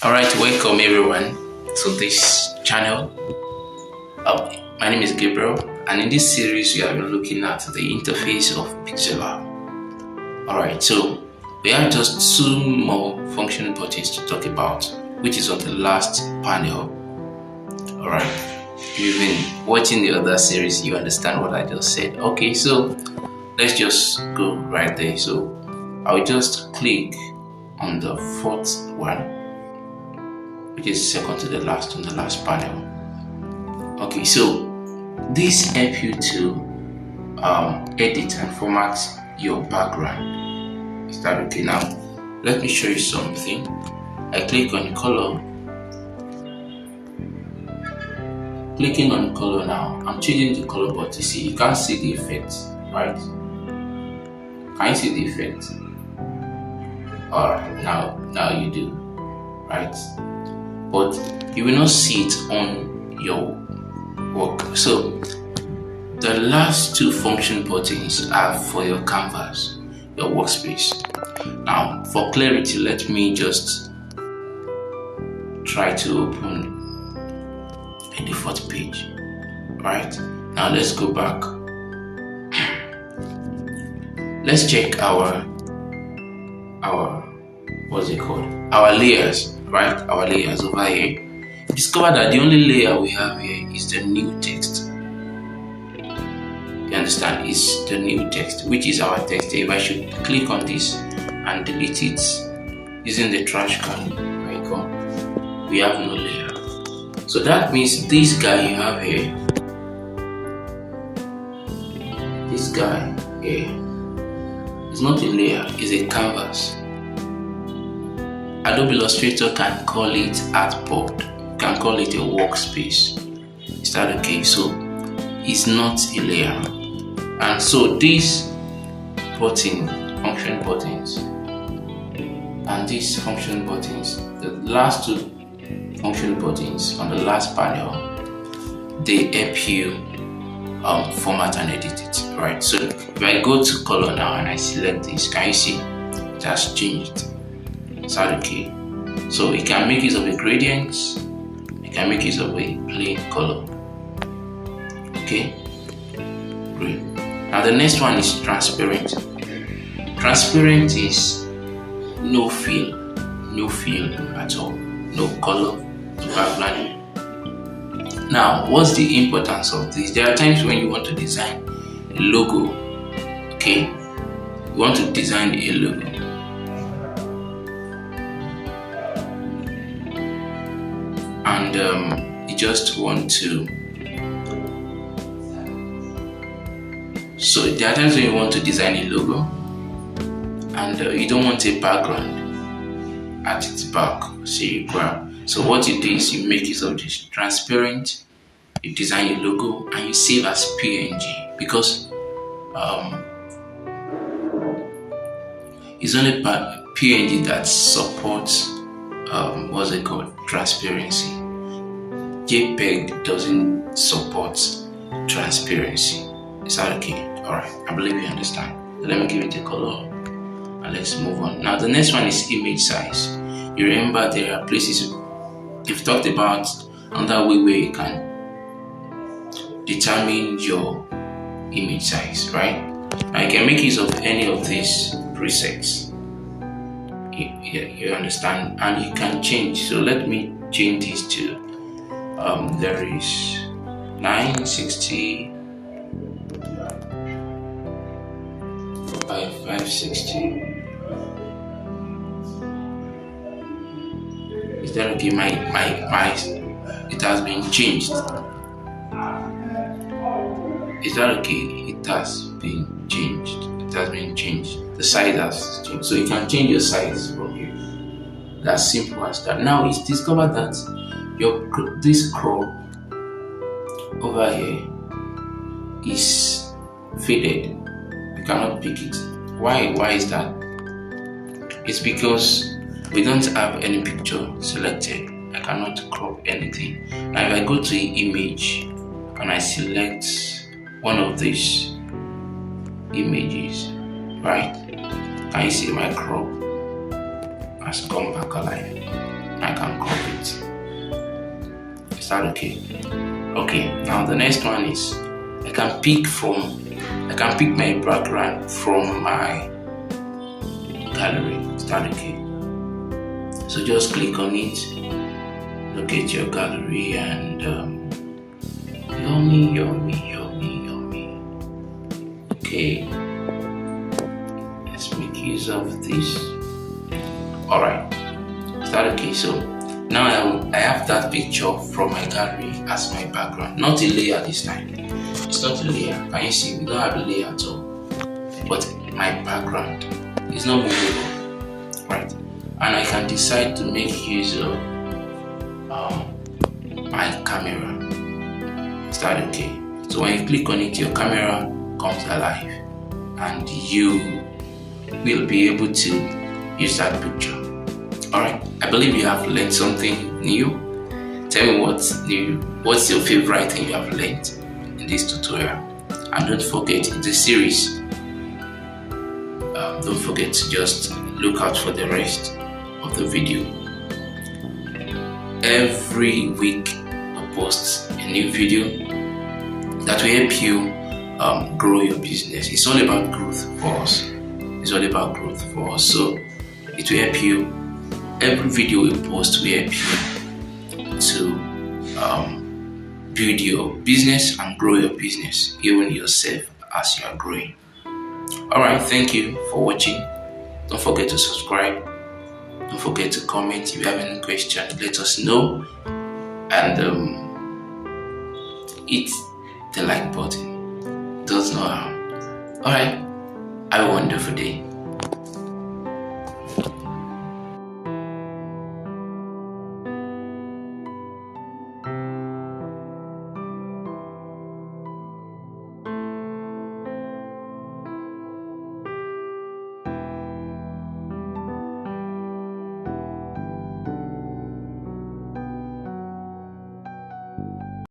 Alright, welcome everyone to this channel. My name is Gabriel, and in this series we are looking at the interface of Pixellab. Alright, so we have just two more function buttons to talk about, which is on the last panel. Alright, if you've been watching the other series, you understand what I just said. Okay, so let's just go right there. So I'll just click on the fourth one, which is second to the last on the last panel. Okay, so this helps you to edit and format your background. Is that okay? Now let me show you something. I click on color. Clicking on color now, I'm changing the color, but you see, you can't see the effect, right? Can you see the effect? Alright, now you do, right? But you will not see it on your work. So the last two function buttons are for your canvas, your workspace. Now for clarity, let me just try to open a default page. Right, now let's go back. Let's check our what's it called, our layers. Right, our layers over here. Discover that the only layer we have here is the new text. You understand? It's the new text, which is our text. If I should click on this and delete it using the trash can icon, we have no layer. So that means this guy you have here, this guy here, is not a layer, it's a canvas. Adobe Illustrator can call it artboard, can call it a workspace. Is that okay? So it's not a layer. And so these function buttons and these function buttons, the last two function buttons on the last panel, they help you format and edit it. Right. So if I go to color now and I select this, can you see it has changed? Is that okay? So you can make use of a gradient, you can make use of a plain color. Okay, great. Now the next one is transparent. Transparent is no fill at all, no color, no background. Now what's the importance of this? There are times when you want to design a logo. Okay, you want to design a logo. And you just want to, so there are times when you want to design a logo and you don't want a background at its back, so you grab. So what you do is you make use of this transparent, you design a logo and you save as PNG, because it's only PNG that supports what's it called, transparency. JPEG doesn't support transparency. Is that okay? Alright, I believe you understand. So let me give it a color and let's move on. Now the next one is image size. You remember there are places we've talked about another way where you can determine your image size, right? Now you can make use of any of these presets. You understand, and you can change. So let me change this to there is 960 by 560. Is that okay? My it has been changed. Is that okay? It has been changed. It has been changed. The size has changed. So you can change your size from here. That's simple as that. Now it's discovered that this crop over here is faded. You cannot pick it. Why is that? It's because we don't have any picture selected. I cannot crop anything. Now if I go to image and I select one of these images, right? Can you see my crop has come back alive? I can Start okay. Okay, now the next one is I can pick my background from my gallery. Start okay. So just click on it, locate your gallery, and yummy. Okay, let's make use of this. Alright, start okay. So now I have that picture from my gallery as my background. Not a layer this time. It's not a layer. Can you see? We don't have a layer at all. But my background is not movable. Right? And I can decide to make use of my camera. Start okay. So when you click on it, your camera comes alive and you will be able to use that picture. Alright, I believe you have learned something new. Tell me what's new. What's your favorite thing you have learned in this tutorial? And don't forget, it's a series. Don't forget to just look out for the rest of the video. Every week I post a new video that will help you grow your business. It's all about growth for us. So it will help you. Every video we post will help you to build your business and grow your business, even yourself as you are growing. Alright, thank you for watching. Don't forget to subscribe. Don't forget to comment. If you have any questions, let us know. And hit the like button. It does no harm. Alright, have a wonderful day.